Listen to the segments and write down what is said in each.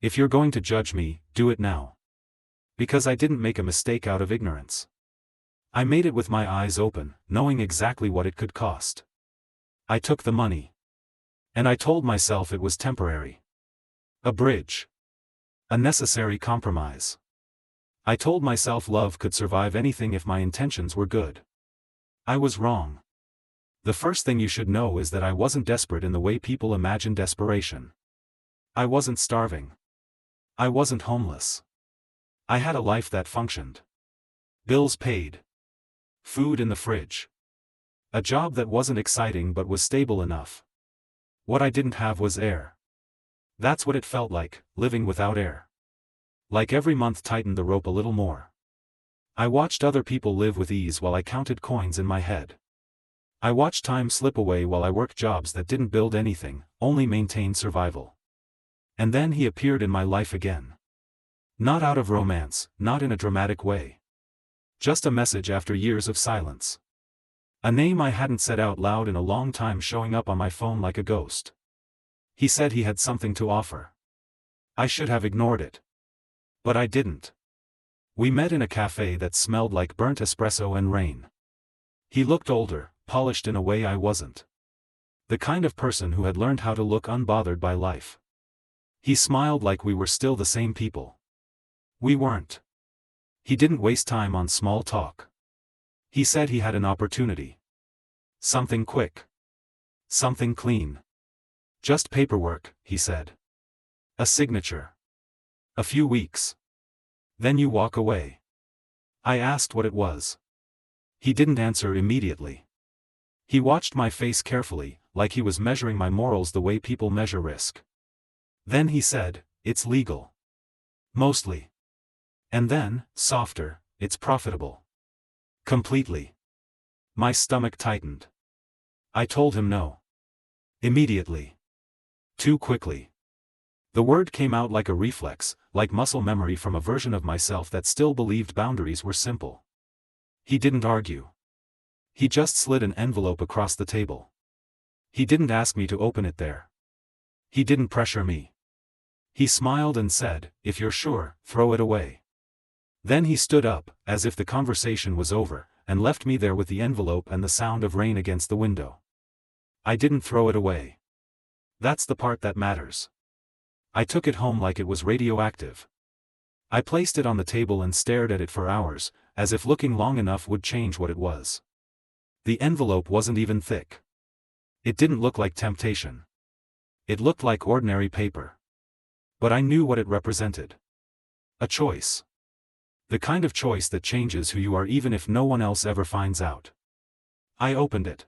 If you're going to judge me, do it now. Because I didn't make a mistake out of ignorance. I made it with my eyes open, knowing exactly what it could cost. I took the money. And I told myself it was temporary. A bridge. A necessary compromise. I told myself love could survive anything if my intentions were good. I was wrong. The first thing you should know is that I wasn't desperate in the way people imagine desperation. I wasn't starving. I wasn't homeless. I had a life that functioned. Bills paid. Food in the fridge. A job that wasn't exciting but was stable enough. What I didn't have was air. That's what it felt like, living without air. Like every month tightened the rope a little more. I watched other people live with ease while I counted coins in my head. I watched time slip away while I worked jobs that didn't build anything, only maintain survival. And then he appeared in my life again. Not out of romance, not in a dramatic way. Just a message after years of silence. A name I hadn't said out loud in a long time showing up on my phone like a ghost. He said he had something to offer. I should have ignored it. But I didn't. We met in a cafe that smelled like burnt espresso and rain. He looked older, polished in a way I wasn't. The kind of person who had learned how to look unbothered by life. He smiled like we were still the same people. We weren't. He didn't waste time on small talk. He said he had an opportunity. Something quick. Something clean. Just paperwork, he said. A signature. A few weeks. Then you walk away. I asked what it was. He didn't answer immediately. He watched my face carefully, like he was measuring my morals the way people measure risk. Then he said, "It's legal. Mostly." And then, softer, "It's profitable." Completely. My stomach tightened. I told him no. Immediately. Too quickly. The word came out like a reflex, like muscle memory from a version of myself that still believed boundaries were simple. He didn't argue. He just slid an envelope across the table. He didn't ask me to open it there. He didn't pressure me. He smiled and said, "If you're sure, throw it away." Then he stood up, as if the conversation was over, and left me there with the envelope and the sound of rain against the window. I didn't throw it away. That's the part that matters. I took it home like it was radioactive. I placed it on the table and stared at it for hours, as if looking long enough would change what it was. The envelope wasn't even thick. It didn't look like temptation. It looked like ordinary paper. But I knew what it represented. A choice. The kind of choice that changes who you are even if no one else ever finds out. I opened it.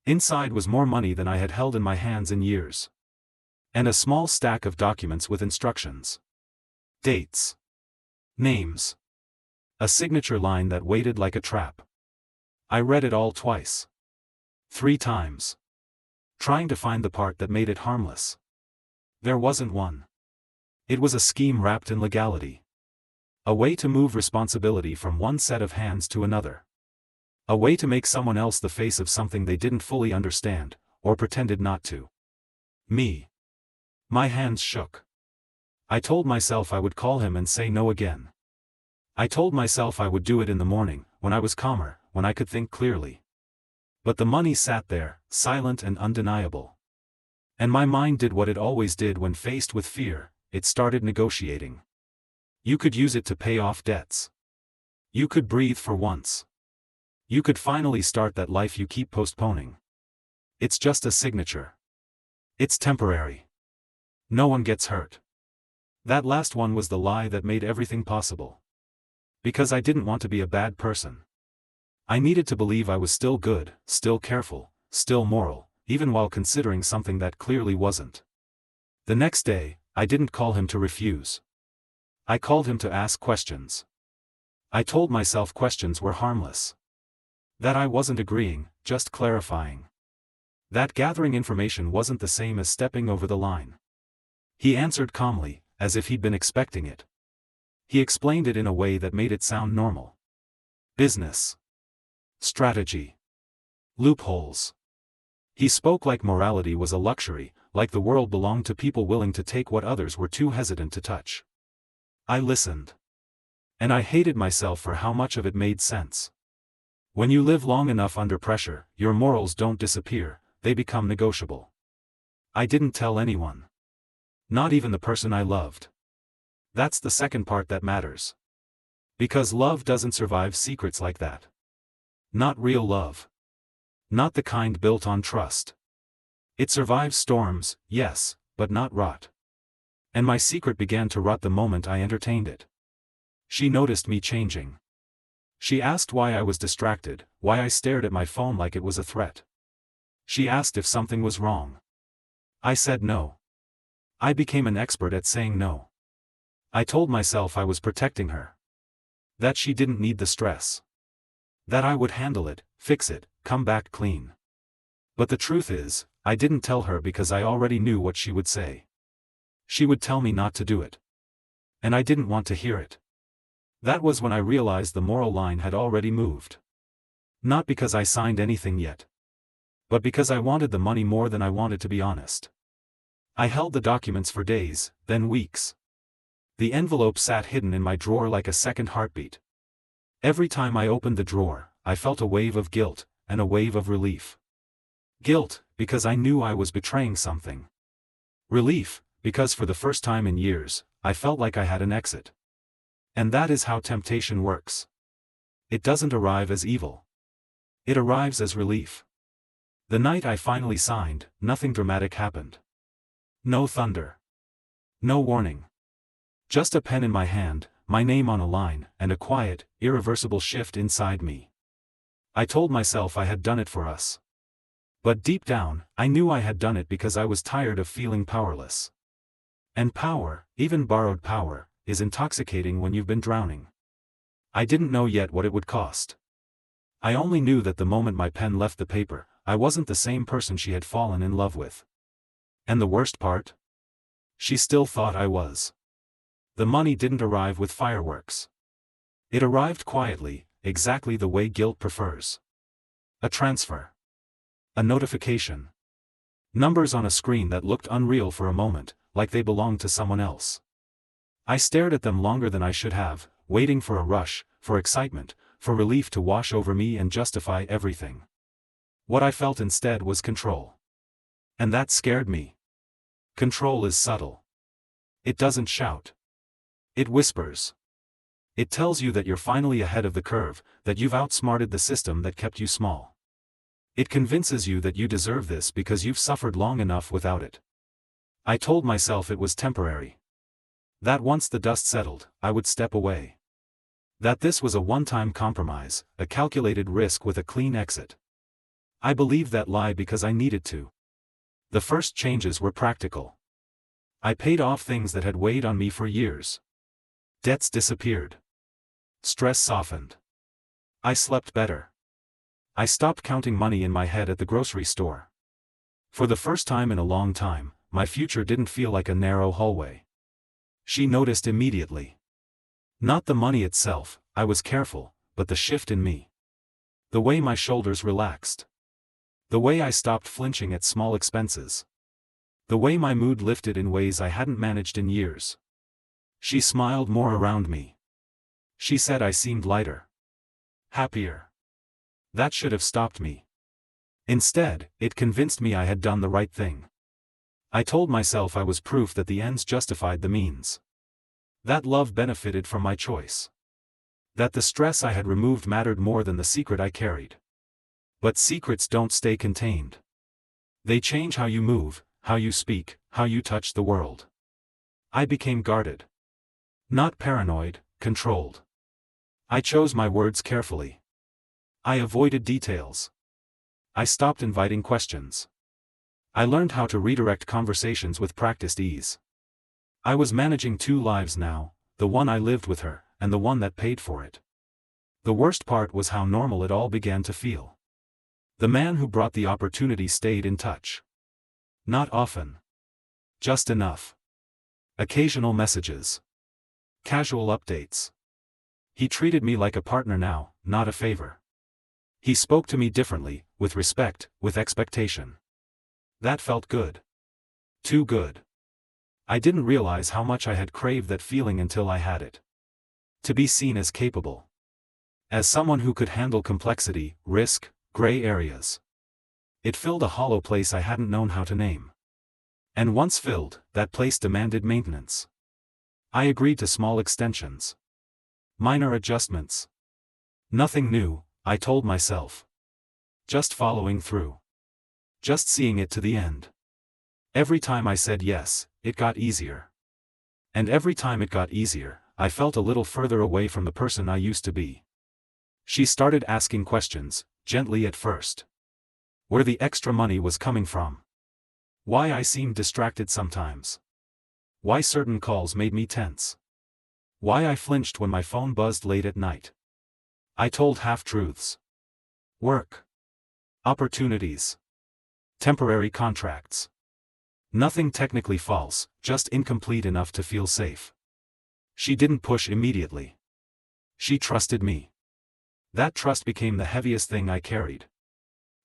Inside was more money than I had held in my hands in years. And a small stack of documents with instructions. Dates. Names. A signature line that waited like a trap. I read it all twice. 3 times. Trying to find the part that made it harmless. There wasn't one. It was a scheme wrapped in legality. A way to move responsibility from one set of hands to another. A way to make someone else the face of something they didn't fully understand, or pretended not to. Me. My hands shook. I told myself I would call him and say no again. I told myself I would do it in the morning, when I was calmer, when I could think clearly. But the money sat there, silent and undeniable. And my mind did what it always did when faced with fear, it started negotiating. You could use it to pay off debts. You could breathe for once. You could finally start that life you keep postponing. It's just a signature. It's temporary. No one gets hurt. That last one was the lie that made everything possible. Because I didn't want to be a bad person. I needed to believe I was still good, still careful, still moral, even while considering something that clearly wasn't. The next day, I didn't call him to refuse. I called him to ask questions. I told myself questions were harmless. That I wasn't agreeing, just clarifying. That gathering information wasn't the same as stepping over the line. He answered calmly, as if he'd been expecting it. He explained it in a way that made it sound normal. Business. Strategy. Loopholes. He spoke like morality was a luxury, like the world belonged to people willing to take what others were too hesitant to touch. I listened. And I hated myself for how much of it made sense. When you live long enough under pressure, your morals don't disappear, they become negotiable. I didn't tell anyone. Not even the person I loved. That's the second part that matters. Because love doesn't survive secrets like that. Not real love. Not the kind built on trust. It survives storms, yes, but not rot. And my secret began to rot the moment I entertained it. She noticed me changing. She asked why I was distracted, why I stared at my phone like it was a threat. She asked if something was wrong. I said no. I became an expert at saying no. I told myself I was protecting her. That she didn't need the stress. That I would handle it, fix it, come back clean. But the truth is, I didn't tell her because I already knew what she would say. She would tell me not to do it. And I didn't want to hear it. That was when I realized the moral line had already moved. Not because I signed anything yet. But because I wanted the money more than I wanted to be honest. I held the documents for days, then weeks. The envelope sat hidden in my drawer like a second heartbeat. Every time I opened the drawer, I felt a wave of guilt, and a wave of relief. Guilt, because I knew I was betraying something. Relief, because for the first time in years, I felt like I had an exit. And that is how temptation works. It doesn't arrive as evil. It arrives as relief. The night I finally signed, nothing dramatic happened. No thunder. No warning. Just a pen in my hand, my name on a line, and a quiet, irreversible shift inside me. I told myself I had done it for us. But deep down, I knew I had done it because I was tired of feeling powerless. And power, even borrowed power, is intoxicating when you've been drowning. I didn't know yet what it would cost. I only knew that the moment my pen left the paper, I wasn't the same person she had fallen in love with. And the worst part? She still thought I was. The money didn't arrive with fireworks. It arrived quietly, exactly the way guilt prefers. A transfer. A notification. Numbers on a screen that looked unreal for a moment, like they belonged to someone else. I stared at them longer than I should have, waiting for a rush, for excitement, for relief to wash over me and justify everything. What I felt instead was control. And that scared me. Control is subtle. It doesn't shout. It whispers. It tells you that you're finally ahead of the curve, that you've outsmarted the system that kept you small. It convinces you that you deserve this because you've suffered long enough without it. I told myself it was temporary. That once the dust settled, I would step away. That this was a one-time compromise, a calculated risk with a clean exit. I believed that lie because I needed to. The first changes were practical. I paid off things that had weighed on me for years. Debts disappeared. Stress softened. I slept better. I stopped counting money in my head at the grocery store. For the first time in a long time, my future didn't feel like a narrow hallway. She noticed immediately. Not the money itself, I was careful, but the shift in me. The way my shoulders relaxed. The way I stopped flinching at small expenses. The way my mood lifted in ways I hadn't managed in years. She smiled more around me. She said I seemed lighter. Happier. That should have stopped me. Instead, it convinced me I had done the right thing. I told myself I was proof that the ends justified the means. That love benefited from my choice. That the stress I had removed mattered more than the secret I carried. But secrets don't stay contained. They change how you move, how you speak, how you touch the world. I became guarded. Not paranoid, controlled. I chose my words carefully. I avoided details. I stopped inviting questions. I learned how to redirect conversations with practiced ease. I was managing two lives now, the one I lived with her, and the one that paid for it. The worst part was how normal it all began to feel. The man who brought the opportunity stayed in touch. Not often. Just enough. Occasional messages. Casual updates. He treated me like a partner now, not a favor. He spoke to me differently, with respect, with expectation. That felt good. Too good. I didn't realize how much I had craved that feeling until I had it. To be seen as capable. As someone who could handle complexity, risk, gray areas. It filled a hollow place I hadn't known how to name. And once filled, that place demanded maintenance. I agreed to small extensions. Minor adjustments. Nothing new, I told myself. Just following through. Just seeing it to the end. Every time I said yes, it got easier. And every time it got easier, I felt a little further away from the person I used to be. She started asking questions, gently at first. Where the extra money was coming from. Why I seemed distracted sometimes. Why certain calls made me tense. Why I flinched when my phone buzzed late at night. I told half-truths. Work. Opportunities. Temporary contracts. Nothing technically false, just incomplete enough to feel safe. She didn't push immediately. She trusted me. That trust became the heaviest thing I carried.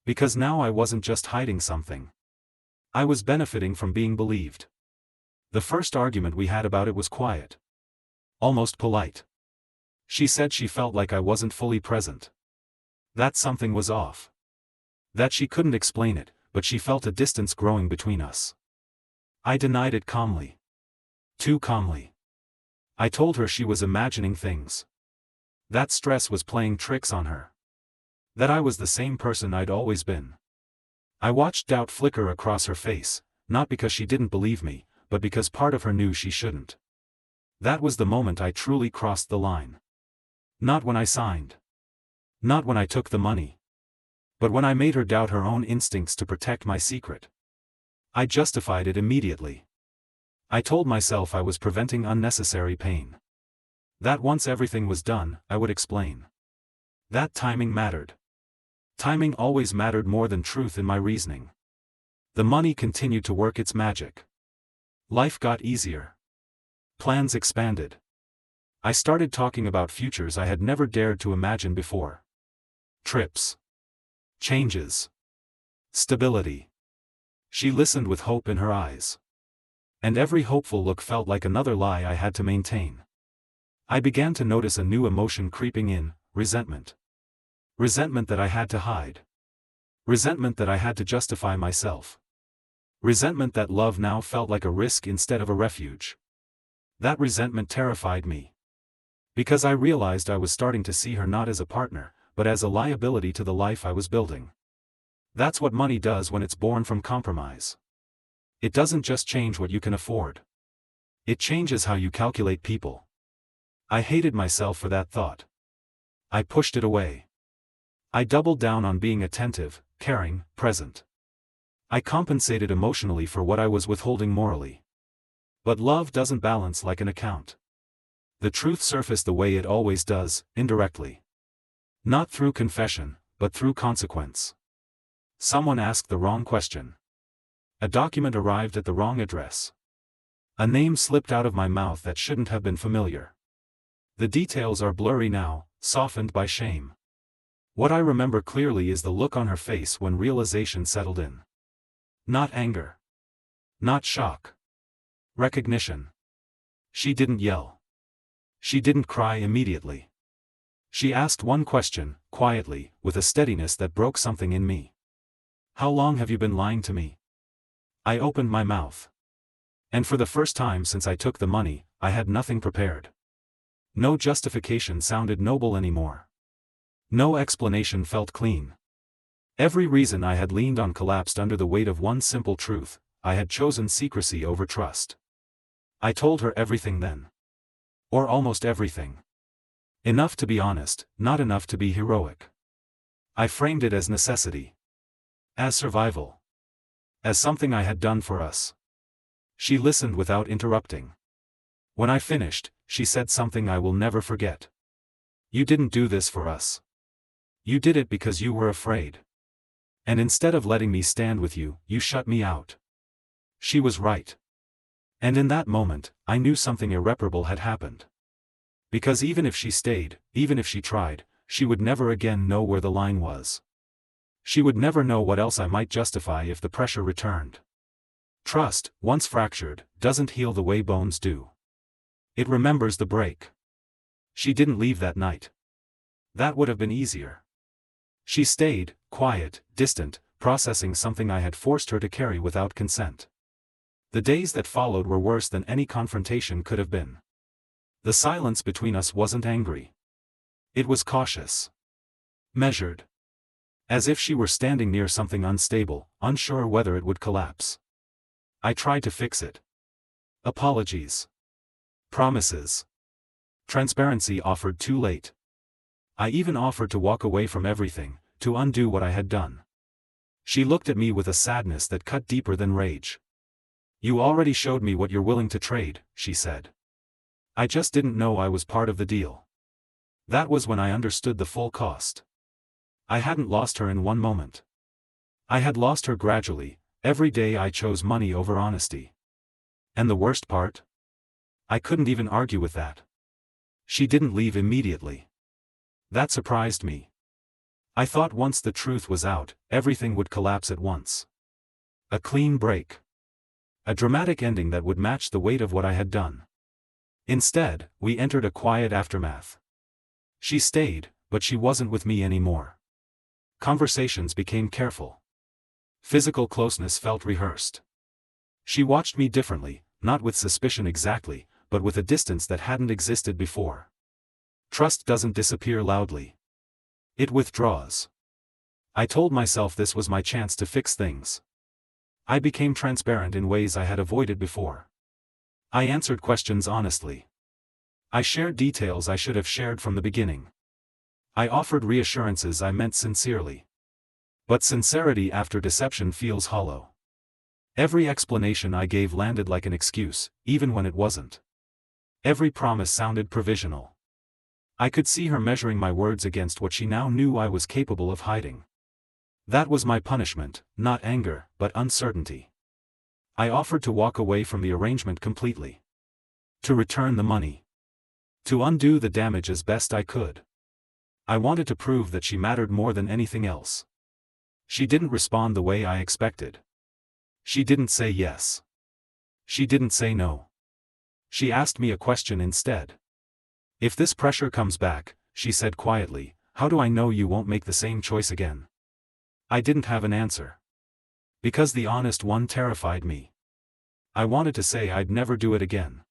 Because now I wasn't just hiding something. I was benefiting from being believed. The first argument we had about it was quiet. Almost polite. She said she felt like I wasn't fully present. That something was off. That she couldn't explain it, but she felt a distance growing between us. I denied it calmly. Too calmly. I told her she was imagining things. That stress was playing tricks on her. That I was the same person I'd always been. I watched doubt flicker across her face, not because she didn't believe me, but because part of her knew she shouldn't. That was the moment I truly crossed the line. Not when I signed. Not when I took the money. But when I made her doubt her own instincts to protect my secret. I justified it immediately. I told myself I was preventing unnecessary pain. That once everything was done, I would explain. That timing mattered. Timing always mattered more than truth in my reasoning. The money continued to work its magic. Life got easier. Plans expanded. I started talking about futures I had never dared to imagine before. Trips. Changes. Stability. She listened with hope in her eyes. And every hopeful look felt like another lie I had to maintain. I began to notice a new emotion creeping in, resentment. Resentment that I had to hide. Resentment that I had to justify myself. Resentment that love now felt like a risk instead of a refuge. That resentment terrified me. Because I realized I was starting to see her not as a partner, but as a liability to the life I was building. That's what money does when it's born from compromise. It doesn't just change what you can afford. It changes how you calculate people. I hated myself for that thought. I pushed it away. I doubled down on being attentive, caring, present. I compensated emotionally for what I was withholding morally. But love doesn't balance like an account. The truth surfaced the way it always does, indirectly. Not through confession, but through consequence. Someone asked the wrong question. A document arrived at the wrong address. A name slipped out of my mouth that shouldn't have been familiar. The details are blurry now, softened by shame. What I remember clearly is the look on her face when realization settled in. Not anger. Not shock. Recognition. She didn't yell. She didn't cry immediately. She asked one question, quietly, with a steadiness that broke something in me. How long have you been lying to me? I opened my mouth. And for the first time since I took the money, I had nothing prepared. No justification sounded noble anymore. No explanation felt clean. Every reason I had leaned on collapsed under the weight of one simple truth: I had chosen secrecy over trust. I told her everything then. Or almost everything. Enough to be honest, not enough to be heroic. I framed it as necessity. As survival. As something I had done for us. She listened without interrupting. When I finished, she said something I will never forget. You didn't do this for us. You did it because you were afraid. And instead of letting me stand with you, you shut me out. She was right. And in that moment, I knew something irreparable had happened. Because even if she stayed, even if she tried, she would never again know where the line was. She would never know what else I might justify if the pressure returned. Trust, once fractured, doesn't heal the way bones do. It remembers the break. She didn't leave that night. That would have been easier. She stayed, quiet, distant, processing something I had forced her to carry without consent. The days that followed were worse than any confrontation could have been. The silence between us wasn't angry. It was cautious. Measured. As if she were standing near something unstable, unsure whether it would collapse. I tried to fix it. Apologies. Promises. Transparency offered too late. I even offered to walk away from everything, to undo what I had done. She looked at me with a sadness that cut deeper than rage. You already showed me what you're willing to trade, she said. I just didn't know I was part of the deal. That was when I understood the full cost. I hadn't lost her in one moment. I had lost her gradually. Every day I chose money over honesty. And the worst part? I couldn't even argue with that. She didn't leave immediately. That surprised me. I thought once the truth was out, everything would collapse at once. A clean break. A dramatic ending that would match the weight of what I had done. Instead, we entered a quiet aftermath. She stayed, but she wasn't with me anymore. Conversations became careful. Physical closeness felt rehearsed. She watched me differently, not with suspicion exactly, but with a distance that hadn't existed before. Trust doesn't disappear loudly. It withdraws. I told myself this was my chance to fix things. I became transparent in ways I had avoided before. I answered questions honestly. I shared details I should have shared from the beginning. I offered reassurances I meant sincerely. But sincerity after deception feels hollow. Every explanation I gave landed like an excuse, even when it wasn't. Every promise sounded provisional. I could see her measuring my words against what she now knew I was capable of hiding. That was my punishment, not anger, but uncertainty. I offered to walk away from the arrangement completely. To return the money. To undo the damage as best I could. I wanted to prove that she mattered more than anything else. She didn't respond the way I expected. She didn't say yes. She didn't say no. She asked me a question instead. If this pressure comes back, she said quietly, how do I know you won't make the same choice again? I didn't have an answer. Because the honest one terrified me. I wanted to say I'd never do it again.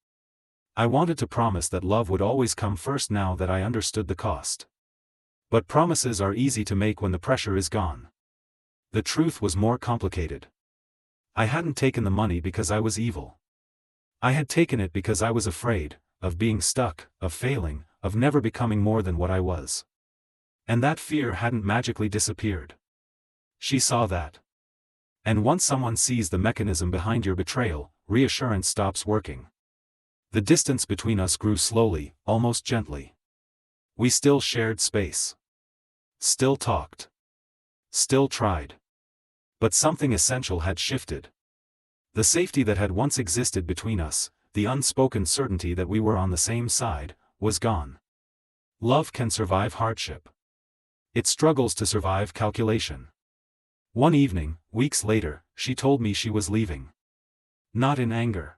I wanted to promise that love would always come first now that I understood the cost. But promises are easy to make when the pressure is gone. The truth was more complicated. I hadn't taken the money because I was evil. I had taken it because I was afraid, of being stuck, of failing, of never becoming more than what I was. And that fear hadn't magically disappeared. She saw that. And once someone sees the mechanism behind your betrayal, reassurance stops working. The distance between us grew slowly, almost gently. We still shared space. Still talked. Still tried. But something essential had shifted. The safety that had once existed between us, the unspoken certainty that we were on the same side, was gone. Love can survive hardship. It struggles to survive calculation. One evening, weeks later, she told me she was leaving. Not in anger.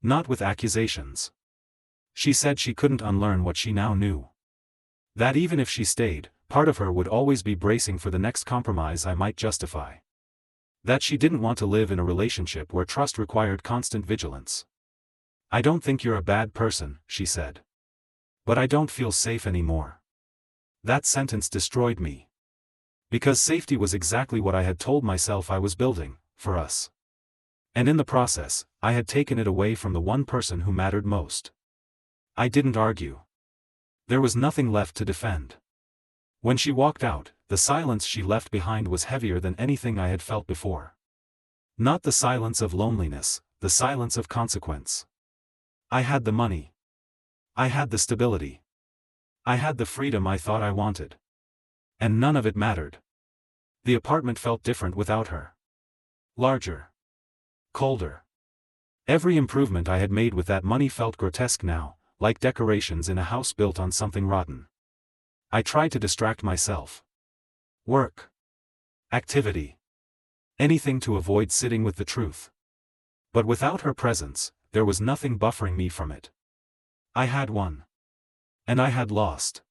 Not with accusations. She said she couldn't unlearn what she now knew. That even if she stayed, part of her would always be bracing for the next compromise I might justify. That she didn't want to live in a relationship where trust required constant vigilance. I don't think you're a bad person, she said. But I don't feel safe anymore. That sentence destroyed me. Because safety was exactly what I had told myself I was building, for us. And in the process, I had taken it away from the one person who mattered most. I didn't argue. There was nothing left to defend. When she walked out, the silence she left behind was heavier than anything I had felt before. Not the silence of loneliness, the silence of consequence. I had the money. I had the stability. I had the freedom I thought I wanted. And none of it mattered. The apartment felt different without her. Larger. Colder. Every improvement I had made with that money felt grotesque now, like decorations in a house built on something rotten. I tried to distract myself. Work. Activity. Anything to avoid sitting with the truth. But without her presence, there was nothing buffering me from it. I had won. And I had lost.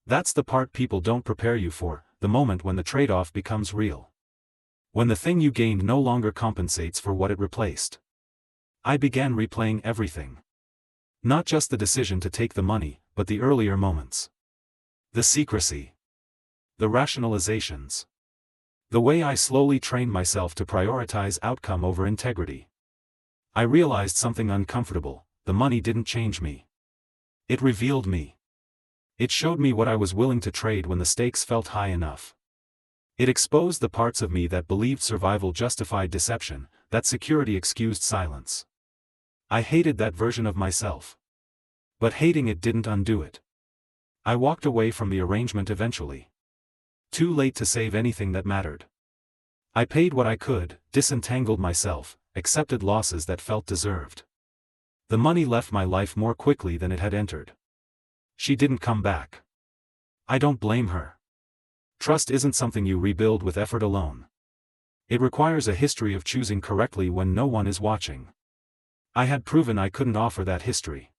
That's the part people don't prepare you for, the moment when the trade-off becomes real. When the thing you gained no longer compensates for what it replaced. I began replaying everything. Not just the decision to take the money, but the earlier moments. The secrecy. The rationalizations. The way I slowly trained myself to prioritize outcome over integrity. I realized something uncomfortable: the money didn't change me. It revealed me. It showed me what I was willing to trade when the stakes felt high enough. It exposed the parts of me that believed survival justified deception, that security excused silence. I hated that version of myself. But hating it didn't undo it. I walked away from the arrangement eventually. Too late to save anything that mattered. I paid what I could, disentangled myself, accepted losses that felt deserved. The money left my life more quickly than it had entered. She didn't come back. I don't blame her. Trust isn't something you rebuild with effort alone. It requires a history of choosing correctly when no one is watching. I had proven I couldn't offer that history.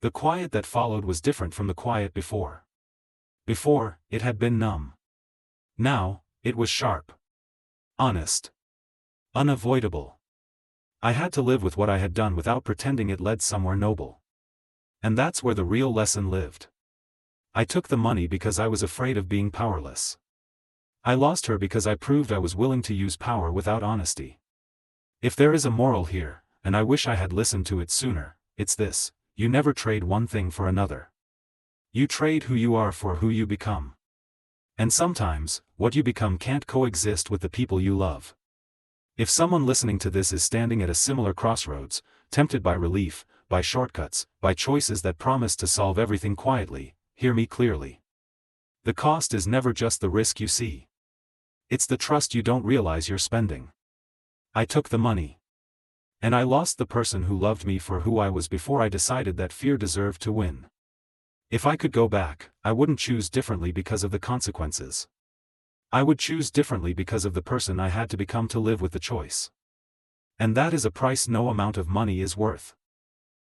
The quiet that followed was different from the quiet before. Before, it had been numb. Now, it was sharp. Honest. Unavoidable. I had to live with what I had done without pretending it led somewhere noble. And that's where the real lesson lived. I took the money because I was afraid of being powerless. I lost her because I proved I was willing to use power without honesty. If there is a moral here, and I wish I had listened to it sooner, it's this: you never trade one thing for another. You trade who you are for who you become. And sometimes, what you become can't coexist with the people you love. If someone listening to this is standing at a similar crossroads, tempted by relief, by shortcuts, by choices that promise to solve everything quietly, hear me clearly. The cost is never just the risk you see. It's the trust you don't realize you're spending. I took the money. And I lost the person who loved me for who I was before I decided that fear deserved to win. If I could go back, I wouldn't choose differently because of the consequences. I would choose differently because of the person I had to become to live with the choice. And that is a price no amount of money is worth.